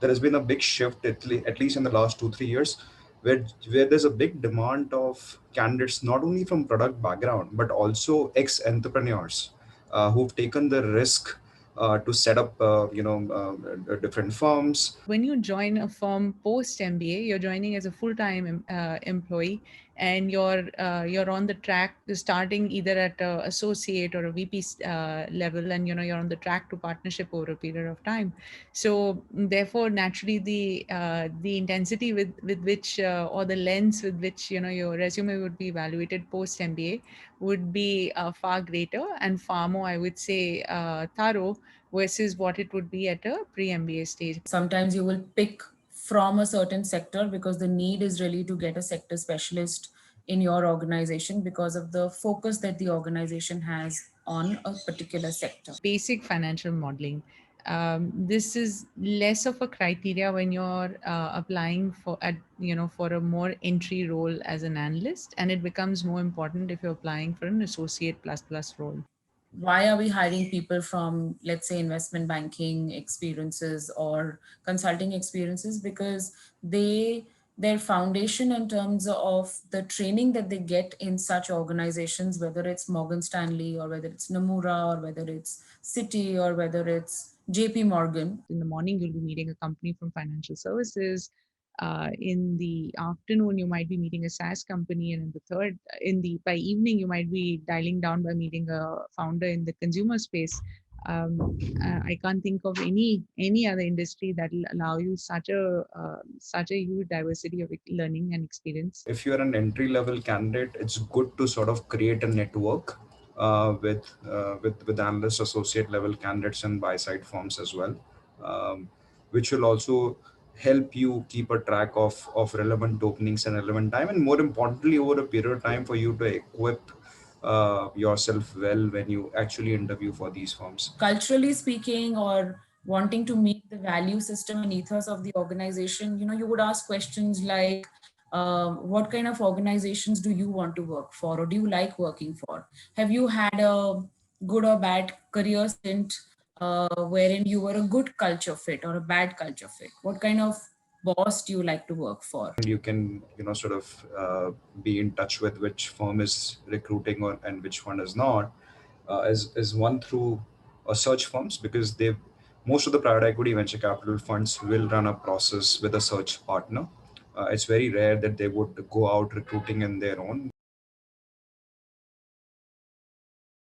there has been a big shift, at least in the last 2 3 years, where there's a big demand of candidates not only from product background but also ex entrepreneurs who've taken the risk to set up different firms. When you join a firm post MBA, you're joining as a full-time employee, and you're on the track to starting either at a associate or a VP level, and you're on the track to partnership over a period of time. So therefore, naturally, the intensity with which or the lens with which your resume would be evaluated post MBA would be far greater and far more, I would say, thorough versus what it would be at a pre-MBA stage. Sometimes you will pick from a certain sector because the need is really to get a sector specialist in your organization because of the focus that the organization has on a particular sector. Basic financial modeling. This is less of a criteria when you're applying for a more entry role as an analyst, and it becomes more important if you're applying for an associate plus plus role. Why are we hiring people from, let's say, investment banking experiences or consulting experiences? Because their foundation in terms of the training that they get in such organizations, whether it's Morgan Stanley or whether it's Nomura or whether it's Citi or whether it's JP Morgan. In the morning, you'll be meeting a company from financial services. In the afternoon, you might be meeting a SaaS company, and by evening, you might be dialing down by meeting a founder in the consumer space. I can't think of any other industry that will allow you such a huge diversity of learning and experience. If you're an entry level candidate, it's good to sort of create a network with analyst associate level candidates and buy side firms as well, which will also help you keep a track of relevant openings and relevant time, and more importantly, over a period of time, for you to equip yourself well when you actually interview for these firms. Culturally speaking, or wanting to meet the value system and ethos of the organization, you would ask questions like, what kind of organizations do you want to work for, or do you like working for? Have you had a good or bad career stint wherein you were a good culture fit or a bad culture fit? What kind of boss do you like to work for? And you can sort of be in touch with which firm is recruiting and which one is not, is one through search firms, because they most of the private equity venture capital funds will run a process with a search partner. It's very rare that they would go out recruiting in their own.